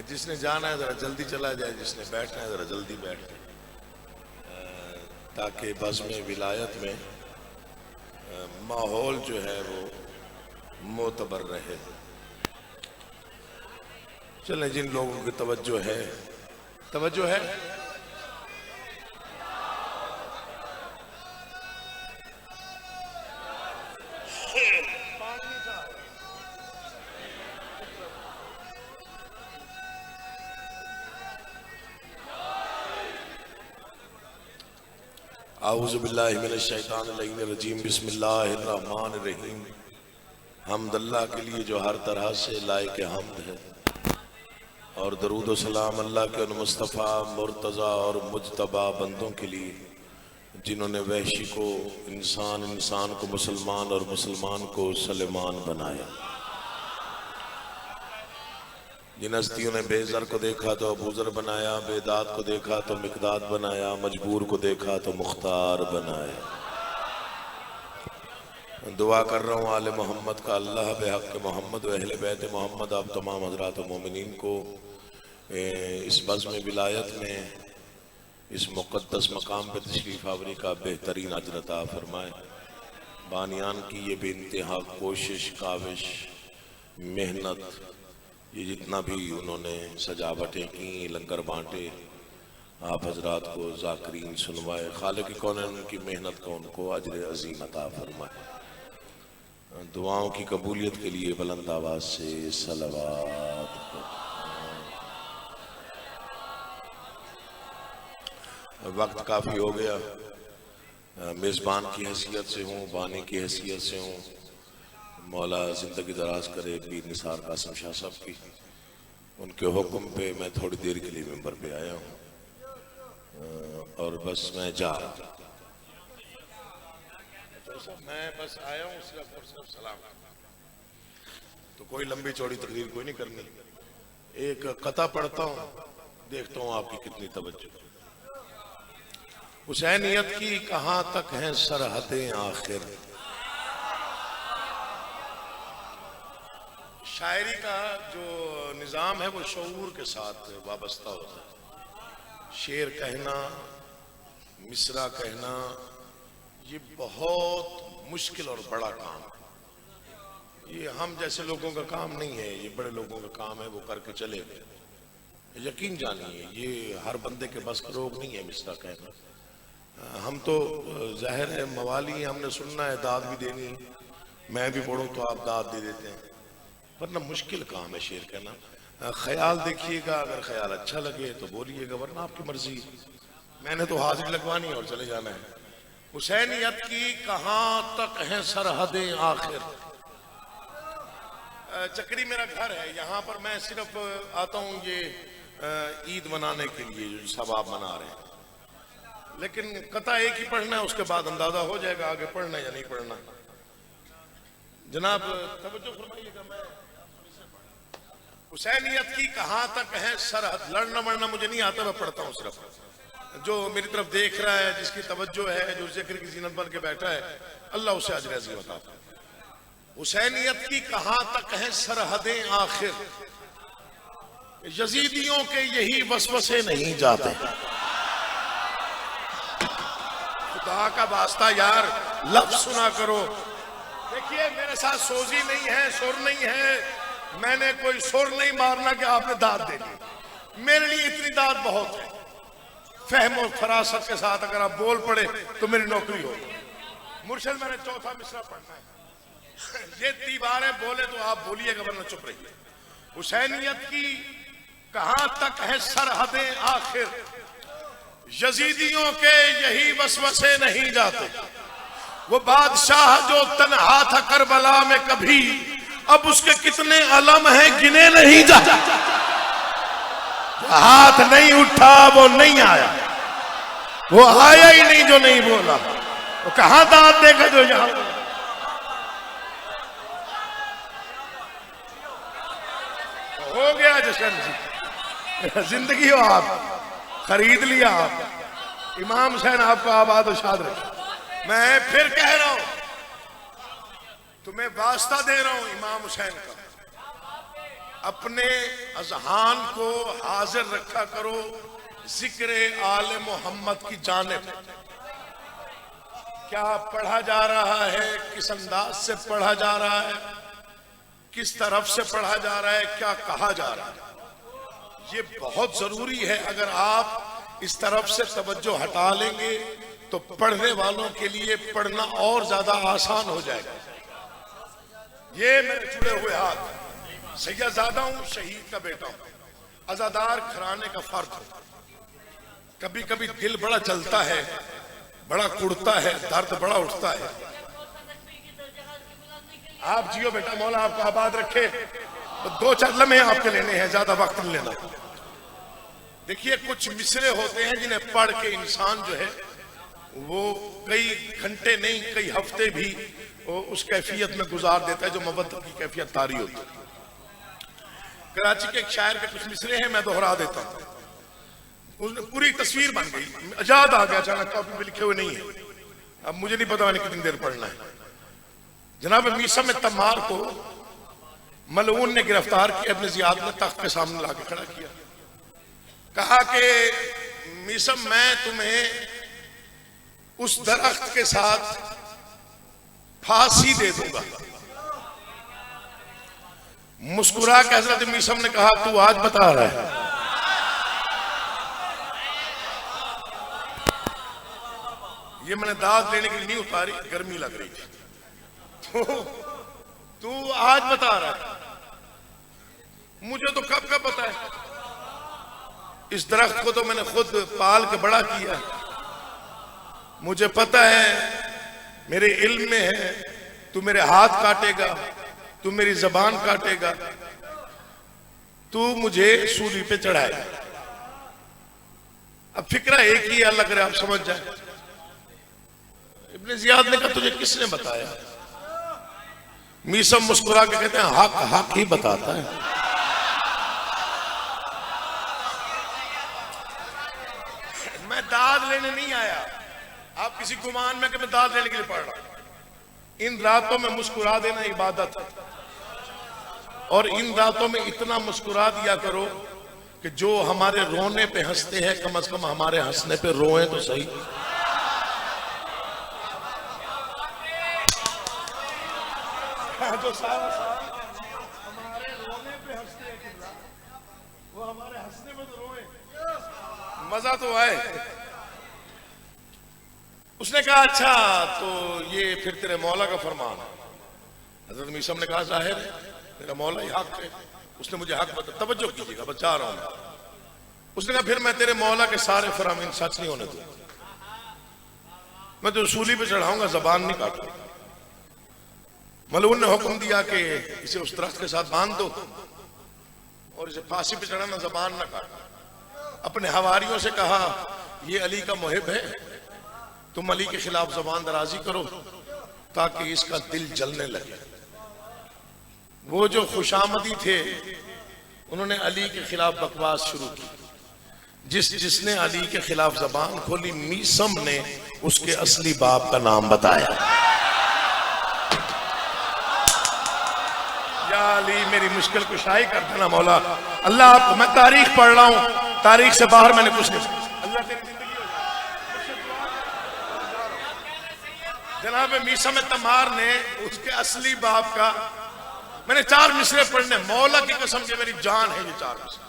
जिसने जाना है जरा जल्दी चला जाए, जिसने बैठना है जरा जल्दी बैठ जाए, ताकि बज़्म विलायत में माहौल जो है वो मोतबर रहे। चलें, जिन लोगों की तवज्जो है आऊज़ु बिल्लाहि मिनश शैतानिर रजीम, बिस्मिल्लाहिर्रहमानिर रहीम। हम्द अल्लाह के लिए जो हर तरह से लायक हम्द है, और दरूद व सलाम अल्लाह के उन मुस्तफ़ा मुर्तज़ा और मुज्तबा बंदों के लिए जिन्होंने वहशी को इंसान, इंसान को मुसलमान और मुसलमान को सलेमान बनाया। जिन हस्तियों ने बेज़र को देखा तो अबूज़र बनाया, बेदात को देखा तो मिक़दाद बनाया, मजबूर को देखा तो मुख्तार बनाया। दुआ कर रहा हूँ आले मोहम्मद का, अल्लाह बेहक़ मोहम्मद व अहले बैत मोहम्मद आप तमाम हज़रात मोमिनीन को इस बज़्म विलायत में, इस मुक़द्दस मकाम पर तशरीफ़ आवरी का बेहतरीन अजर अता फरमाए। बानियान की ये बेइंतहा कोशिश, काविश, मेहनत, ये जितना भी उन्होंने सजावटें की, लंगर बांटे, आप हजरात को ज़ाकिरीन सुनवाए, खालिक़ कौन उनकी मेहनत को उनको अजर अज़ीम अता फरमाए। दुआओं की कबूलियत के लिए बुलंद आवाज़ से सलवात। वक्त काफ़ी हो गया, मेज़बान की हैसियत से हूँ, बानी की हैसियत से हूँ। मौला ज़िंदगी दराज करे पीर निसार कासिम शाह साहब की, उनके हुक्म पे मैं थोड़ी देर के लिए मेंबर पे आया हूँ, और बस मैं जा रहा हूँ। मैं बस आया हूँ सिर्फ सलाम, तो कोई लंबी चौड़ी तकरीर कोई नहीं करनी। एक कता पढ़ता हूँ, देखता हूँ आपकी कितनी तवज्जो। हुसैनियत की कहाँ तक हैं सरहदें आखिर। शायरी का जो निज़ाम है वो शऊर के साथ वाबस्ता होता है। शेर कहना, मिसरा कहना, ये बहुत मुश्किल और बड़ा काम है। ये हम जैसे लोगों का काम नहीं है, ये बड़े लोगों का काम है, वो करके चले गए। यकीन जानिए ये हर बंदे के बस का रोग नहीं है मिसरा कहना। हम तो जाहिर है मवाली, हमने सुनना है, दाद भी देनी है। मैं भी पढ़ूँ तो आप दाद दे देते हैं, वरना मुश्किल काम है शेर कहना। ख्याल देखिएगा, अगर ख्याल अच्छा लगे तो बोलिएगा, वरना आपकी मर्जी। मैंने तो हाजिरी लगवानी है और चले जाना है। हुसैनियत की कहाँ तक हैं सरहदें आखिर। चक्री मेरा घर है, यहाँ पर मैं सिर्फ आता हूँ ये ईद मनाने के लिए, जो सब आप मना रहे हैं। लेकिन कथा एक ही पढ़ना है, उसके बाद अंदाजा हो जाएगा आगे पढ़ना या नहीं पढ़ना। जनाब तवज्जो फरमाइएगा। मैं हुसैनियत की कहाँ तक है सरहद। लड़ना मरना मुझे नहीं आता, मैं पढ़ता हूँ सिर्फ। जो मेरी तरफ देख रहा है, जिसकी तवज्जो है, जो जिक्र की जीनत बन के बैठा है, अल्लाह उसे अजर अज़ीम अता फरमाए। हुसैनियत की कहाँ तक है सरहदें आखिर, यजीदियों के यही वसवसे नहीं जाते। खुदा का वास्ता यार लफ्ज सुना करो। देखिए मेरे साथ सोजी नहीं है, सुर नहीं है, मैंने कोई सुर नहीं मारना कि आपने दाद दे दी। मेरे लिए इतनी दाद बहुत है। फहम और फरासत के साथ अगर आप बोल पड़े तो मेरी नौकरी हो। मुर्शिद मैंने चौथा मिसरा पढ़ना है, ये दीवारें बोले तो आप बोलिएगा, वरना चुप रहिए। हुसैनियत की कहाँ तक है सरहदें आखिर, यजीदियों के यही वसवसे नहीं जाते। वो बादशाह जो तन्हा था करबला में कभी, अब उसके कितने अलम हैं गिने नहीं जाते। हाथ नहीं उठा वो नहीं आया, वो आया ही नहीं जो नहीं बोला। वो कहां दाद देगा जो यहां। हो गया जशन जी, जिंदगी हो आप खरीद लिया। आप इमाम हुसैन आपको आबाद और शाद रखे। मैं फिर कह रहा हूं, तुम्हें वास्ता दे रहा हूं इमाम हुसैन का, अपने अजहान को हाजिर रखा करो जिक्र आले मोहम्मद की जानिब। क्या पढ़ा जा रहा है, किस अंदाज से पढ़ा जा रहा है, किस तरफ से पढ़ा जा रहा है, क्या कहा जा रहा है, ये बहुत जरूरी है। अगर आप इस तरफ से तवज्जो हटा लेंगे तो पढ़ने वालों के लिए पढ़ना और ज्यादा आसान हो जाएगा। ये मेरे जुड़े हुए हाथ, सैयदजादा हूं, शहीद का बेटा हूं, अजादार घराने का फर्द हूं। कभी कभी दिल बड़ा चलता है, बड़ा कुड़ता है, दर्द बड़ा उठता है। आप जियो बेटा, मौला आपको आबाद रखे। तो 2-4 लम्हे आपके लेने हैं, ज्यादा वक्त नहीं लेना। देखिए, कुछ मिसरे होते हैं जिन्हें पढ़ के इंसान जो है वो कई घंटे नहीं कई हफ्ते भी उस कैफियत में गुजार देता है जो मोहब्बत की कैफियत तारी होती है। कराची के एक शायर के कुछ मिसरे हैं, मैं दोहरा देता हूं। उसने पूरी तस्वीर बन गई, याद आ गया अचानक, कॉपी पे लिखे हुए नहीं है, अब मुझे नहीं पता मैंने कितनी देर पढ़ना है। जनाब मीसम तम्मार को मलऊन ने गिरफ्तार किया, अपने जियाद ने तख्त के सामने लाके खड़ा किया। कहा कि मीसम, मैं तुम्हें उस दरख्त के साथ फांसी दे दूंगा। मुस्कुरा के हजरत मीसम ने कहा, तू आज बता रहा है? ये मैंने दाद लेने के लिए नहीं उतारी, गर्मी लग रही थी। तो तू आज बता रहा है? मुझे तो कब का पता है, इस दरख्त को तो मैंने खुद पाल के बड़ा किया है, मुझे पता है, मेरे इल्म में है, तू मेरे हाथ काटेगा, तू मेरी जबान काटेगा, तू मुझे सूली पे चढ़ाएगा। अब फिक्रा एक ही अलग रहा, आप समझ जाए। इब्ने जियाद ने कहा, तुझे किसने बताया? मीसम मुस्कुरा के कहते हैं, हक हक ही बताता है। मैं दाद लेने नहीं आया, आप किसी गुमान में कि मैं दाद लेने के लिए पढ़ रहा हूं। इन रातों में मुस्कुरा देना इबादत है, और इन रातों में इतना मुस्कुरा दिया करो कि जो हमारे रोने पे हंसते हैं कम से कम हमारे हंसने पे रोए तो सही। जो सारा हमारे रोने पे हंसते हैं वो हमारे हंसने में तो रोए, मजा तो आए। उसने कहा, अच्छा तो ये फिर तेरे मौला का फरमान है? हजरत मीसम ने कहा, जाहिर है तेरा मौला ही हक है, उसने मुझे हक बता। तवज्जो कीजिएगा, बचा रहा हूं। उसने कहा, फिर मैं तेरे मौला के सारे फरामीन सच नहीं होने दूंगा, मैं तो सूली पे चढ़ाऊंगा, जबान नहीं काटूंगा। मलऊन ने हुक्म दिया कि इसे उस दरख्त के साथ बांध दो और इसे फांसी पे चढ़ाना, जबान ना काटना। अपने हवारियों से कहा, ये अली का मुहिब है, तुम अली के खिलाफ जबान दराजी करो ताकि इसका दिल जलने लगे। वो जो खुशामदी थे उन्होंने अली के खिलाफ बकवास शुरू की। जिसने अली के खिलाफ जबान खोली, मीसम ने उसके असली बाप का नाम बताया। या अली, मेरी मुश्किल कुशाई कर देना मौला। अल्लाह, आपको मैं तारीख पढ़ रहा हूं, तारीख से बाहर मैंने कुछ नहीं। अल्लाह तेरी जिंदगी हो जाए। जनाब मीसम तम्मार ने उसके असली बाप का, मैंने 4 मिसरे पढ़ने, मौला की कसम से मेरी जान है ये 4 मिसरे।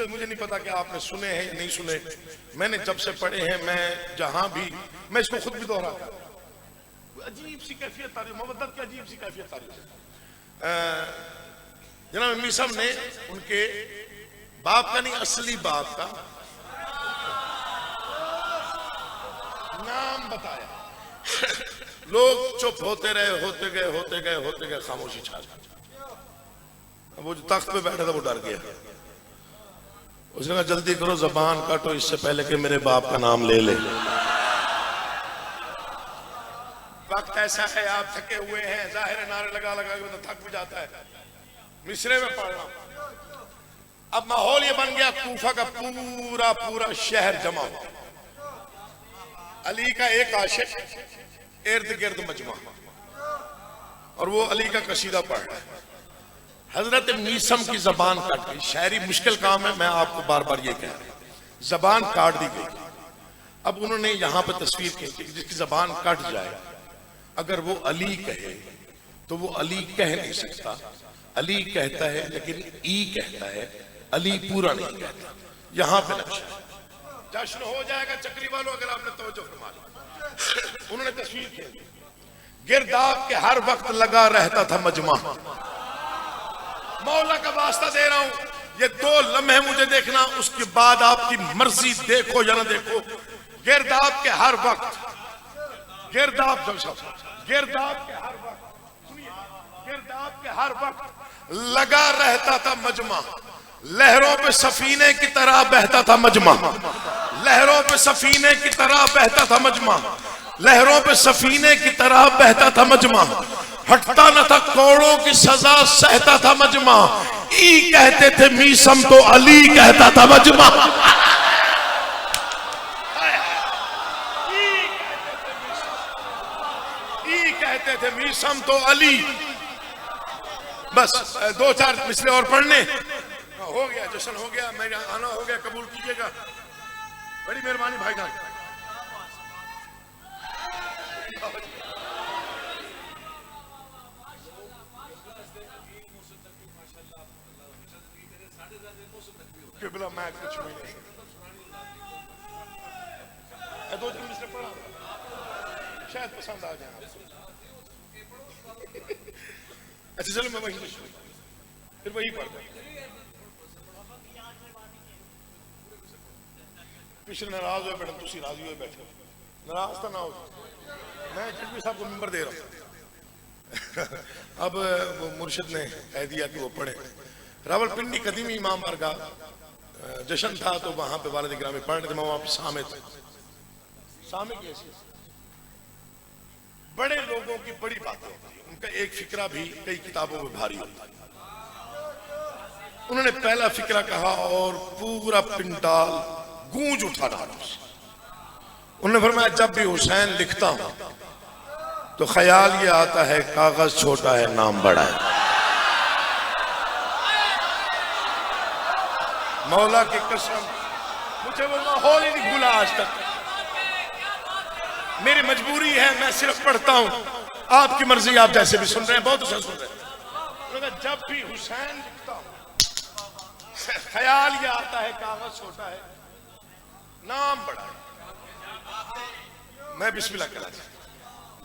मुझे नहीं पता कि आपने सुने हैं या नहीं सुने, मैंने जब से पढ़े हैं, मैं जहां भी, मैं इसको खुद भी दोहराता हूं। अजीब सी कैफियत तारीफ, मोहब्बत की अजीब सी कैफियत तारीफ। जनाब मीसम ने उनके बाप का नहीं, असली बाप का नाम बताया। लोग चुप होते रहे, होते गए, खामोशी छा गई। वो जो तख्त पे बैठा था वो डर गया। उसने कहा, जल्दी करो, जबान काटो इससे पहले कि मेरे बाप का नाम ले ले। वक्त ऐसा है, आप थके हुए हैं, जाहिर नारे लगा के तो थक भी जाता है। मिसरे में पढ़ रहा हूं। अब माहौल ये बन गया, कूफा का पूरा शहर जमा हुआ, अली का एक आशिक इर्द गिर्द मजमा, और वो अली का कसीदा पढ़ रहा है। हजरत मीसम की जबान कट गई। शायरी मुश्किल काम है, मैं आपको बार बार ये कह रहा हूं, जबान काट दी गई। अब उन्होंने यहां पर तस्वीर खींची कि जिसकी जबान कट जाए, अगर वो अली कहे तो वो अली कह नहीं सकता, अली कहता है लेकिन ई कहता है, अली पूरा नहीं कहता। यहां पे नक्शा जश्न हो जाएगा चक्री वालों, अगर आपने तवज्जो फरमा ली। उन्होंने तस्वीर खींची, गिरदाब के हर वक्त लगा रहता था मजमा। मौला का वास्ता दे रहा हूं, ये 2 लम्हे मुझे देखना, उसके बाद आपकी मर्जी, देखो या ना देखो। गिरदाब के हर वक्त, गिरदाब के हर वक्त, सुनिए, गिरदाब के हर वक्त लगा रहता था मजमा। लहरों पे सफीने की तरह बहता था मजमा, लहरों पे सफीने की तरह बहता था मजमा, लहरों पे सफीने की तरह बहता था मजमा। हटता न था कौड़ों की सजा सहता था मजमा। ई कहते थे मीसम तो अली कहता था मजमा। ई कहते थे मीसम तो अली। बस 2-4 मिसरे और पढ़ने, हो गया, जश्न हो गया, मेरा आना हो गया, कबूल कीजिएगा। बड़ी मेहरबानी भाई जान। किबला मैं कुछ भी नहीं, 2-3 मिसरे पढ़ा, शायद पसंद आ जाए। अच्छा चलो मैं वही फिर वही पढ़ता। पिछले नाराज हुए मैडम, तुम राजी हुए बैठे, नाराज तो ना हो, मैं जजबी साहब को नंबर दे रहा हूं। अब वो मुर्शिद ने कह दिया कि वो पढ़े। रावलपिंडी कदीमी इमाम बरगा जश्न था, तो वहां पे वालिद गिरामी पढ़ रहे थे, मैं वहां पे सामे कैसे बड़े लोगों की बड़ी बातें होती है, उनका एक फिक्रा भी कई किताबों में भारी होता है। उन्होंने पहला फिक्रा कहा और पूरा पिंडाल गूंज उठा रहा। उन्होंने फरमाया, जब भी हुसैन लिखता हूं तो ख्याल ये आता है कागज छोटा है नाम बड़ा है। मौला की कसम, मुझे वो माहौल ही नहीं भूला आज तक। मेरी मजबूरी है, मैं सिर्फ पढ़ता हूं, आपकी मर्जी, आप जैसे भी सुन रहे हैं, बहुत अच्छा सुन रहे हैं। जब भी हुसैन लिखता हूं ख्याल ये आता है कागज छोटा है नाम बड़ा है। मैं बिस्मिल्लाह कला,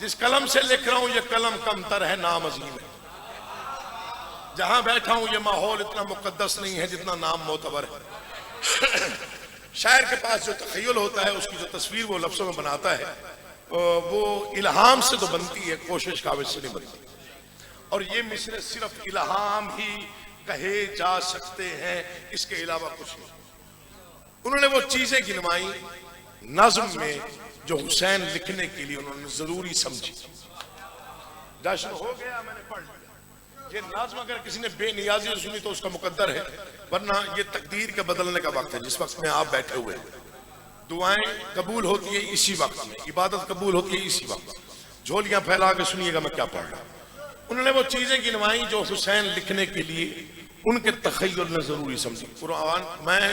जिस कलम से लिख रहा हूं ये कलम कमतर है, नाम अजीम है। जहां बैठा हूं ये माहौल इतना मुकद्दस नहीं है जितना नाम मोतबर है। शायर के पास जो तखय्युल होता है, उसकी जो तस्वीर वो लफ्जों में बनाता है, वो इल्हाम से तो बनती है, कोशिश काबिज से नहीं बनती। और ये मिसरे सिर्फ इल्हाम ही कहे जा सकते हैं, इसके अलावा कुछ नहीं। उन्होंने वो चीजें गिनवाई नज्म में जो हुसैन लिखने के लिए उन्होंने जरूरी समझी। जश्न हो गया, मैंने पढ़ लिया। ये नज्म अगर किसी ने बेनियाजी से सुनी तो उसका मुकद्दर है, वरना ये तकदीर के बदलने का वक्त है। जिस वक्त में आप बैठे हुए, दुआएं कबूल होती है इसी वक्त में, इबादत कबूल होती है इसी वक्त। झोलियां फैला के सुनिएगा मैं क्या पढ़ रहा हूं। उन्होंने वो चीजें गिनवाई जो हुसैन लिखने के लिए उनके तखय्युल ने जरूरी समझी। कुरान मैं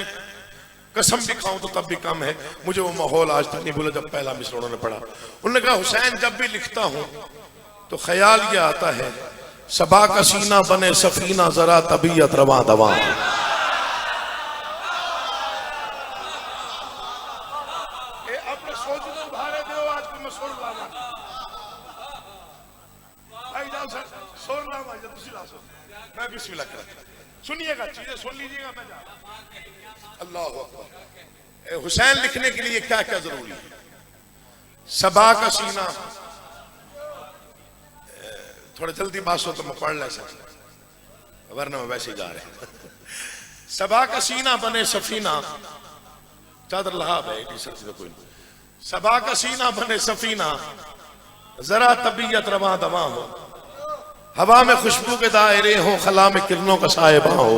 कसम भी खाऊं तो तब भी कम है, मुझे वो माहौल आज तक नहीं भूला जब पहला मिसरा उन्होंने पढ़ा। उन्होंने कहा, हुसैन जब भी लिखता हूं तो ख्याल ये आता है सबा का सीना बने सफीना, जरा तबीयत रवा दवा। अपने सोच में उभारे दो आज को मैं सुन लावा भाई जान सर, सुन लावा जब तुसी ला सो मैं बिस्मिल्लाह कर सुनिएगा, चीजें सुन लीजिएगा। मैं जा अल्लाह अकबर। हुसैन लिखने के लिए क्या क्या जरूरी है? सबा का सीना, थोड़ा जल्दी बात हो तो मैं पढ़ ले सकता, वरना मैं वैसे ही जा रहे हैं। सबा का सीना बने सफीना, चादर लहाब है तो कोई। सबा का सीना बने सफीना, जरा तबीयत रवा दवा हो, हवा में खुशबू के दायरे हो, खला में किरणों का साहिबा हो।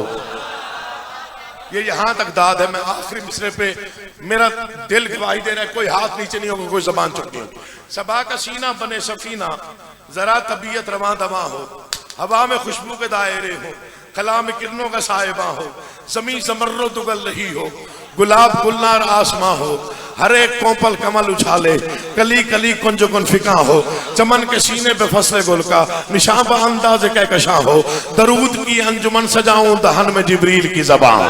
ये यहां तक दाद है। मैं आखिरी मिसरे पे मेरा दिल गवाही दे रहा है, कोई हाथ नीचे नहीं होगा, कोई जबान चुप नहीं होगी। सबा का सीना बने सफीना, जरा तबीयत रवा दवा हो, हवा में खुशबू के दायरे हो, खला में किरणों का साहिबा हो, जमी जमर्रद उगल रही हो, गुलाब गुलनार आसमां हो, हर एक कोपल कमल उछाले, कली कली कुंज कुन फिका हो, चमन के सीने पे फसले गुल का निशान पर अंदाज कहकशा हो, दरूद की अंजुमन सजाऊं दहन में जिब्रील की ज़बान।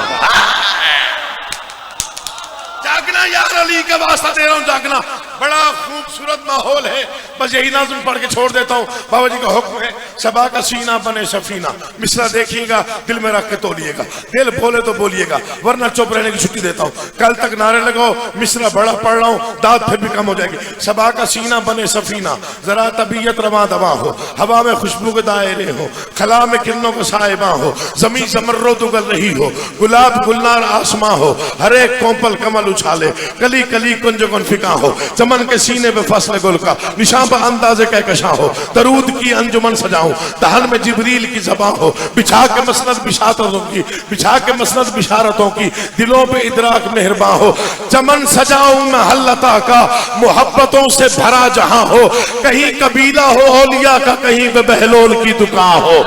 जागना यार अली का वास्ता दे रहा हूं, जागना। बड़ा खूबसूरत माहौल है, बस यही नाज़ुम पढ़ के छोड़ देता हूँ। बाबा जी का हुक्म है, सबा का सीना बने सफीना। मिसरा देखिएगा, दिल में रख के तोलिएगा, दिल बोले तो बोलिएगा, वरना चुप रहने की छुट्टी देता हूँ। कल तक नारे लगाओ, मिसरा बड़ा पढ़ रहा हूँ, दाद फिर भी कम हो जाएगी। सबा का सीना बने सफीना, जरा तबीयत रवा दवा हो, हवा में खुशबू के दायरे हो, खला में किरणों का साहिबा हो, जमी जमर्रद उगल रही हो, गुलाब गुलनार आसमां हो, हर एक कोपल कमल उछाले, कली कली कुंज कुन फिका हो, चमन के सीने पे फसले गुल का निशान पर अंदाजे कहकशा हो, दरूद की अंजुमन सजाऊं दहन में जिब्रील की ज़बान हो, बिछा के मसनद बिशारतों की, बिछा के मसनद बिशारतों की, दिलों पे इदराक मेहरबान हो, चमन सजाऊं मैं हल्लता का, मोहब्बतों से भरा जहां हो, कहीं कबीला हो औलिया का, कहीं पे बहलोल की दुकान हो।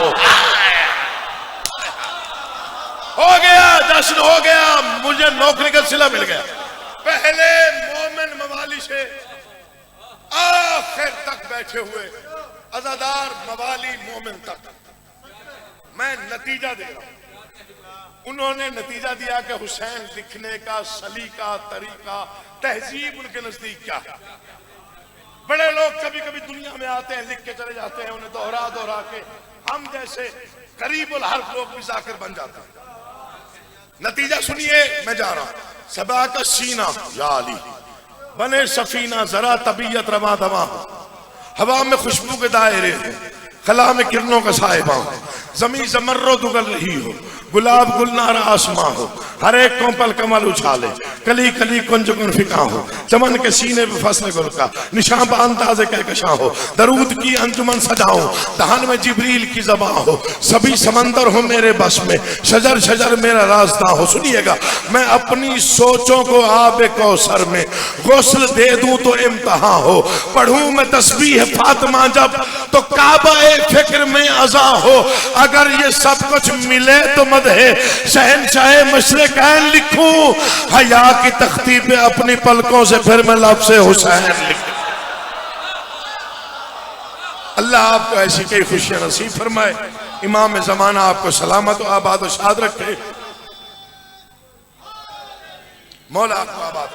गया जश्न हो गया, मुझे नौकरी का सिला मिल गया। पहले मोमिन मवाली से आखिर तक बैठे हुए अज़ादार मवाली मोमिन तक मैं नतीजा दे रहा हूं। उन्होंने नतीजा दिया कि हुसैन लिखने का सलीका, तरीका, तहजीब उनके नजदीक क्या है। बड़े लोग कभी कभी दुनिया में आते हैं, लिख के चले जाते हैं, उन्हें दोहरा दोहरा के हम जैसे करीबुल हर्फ लोग भी जाकर बन जाते हैं। नतीजा सुनिए, मैं जा रहा हूं। सबा का सीना या अली बने सफीना, जरा तबीयत रवा दवा हो, हवा में खुशबू के दायरे हो, खला में किरणों का साहिबा हो, जमी जमर्रद उगल रही हो, गुलाब गुलनार आसमां हो, हर एक कोपल कमल उछाले, कली कली कुंज कुन फिका हो, चमन के सीने पे फसले गुल का निशान पर अंदाजे कहकशा हो, दरूद की अंजुमन सजाऊं दहन में जिब्रील की ज़बान हो, सभी समंदर हो मेरे बस में, शजर शजर मेरा रास्ता हो। सुनिएगा, मैं अपनी सोचों को आबे कौसर में गुस्ल दे दूं तो इम्तहान हो, पढ़ूं मैं तस्बीह फातिमा जब तो काबा फिक्र में अज़ा हो, अगर ये सब कुछ मिले तो मद है शहनशाह मशरिक़ैन लिखूं, हया की तख्ती पे अपनी पलकों से फिर मैं लफ्ज़ हुसैन लिखूं। अल्लाह आपको ऐसी कई खुशियां नसीब फरमाए। इमाम ज़माना आपको सलामत व आबाद व शाद रखे। मौला आपको आबाद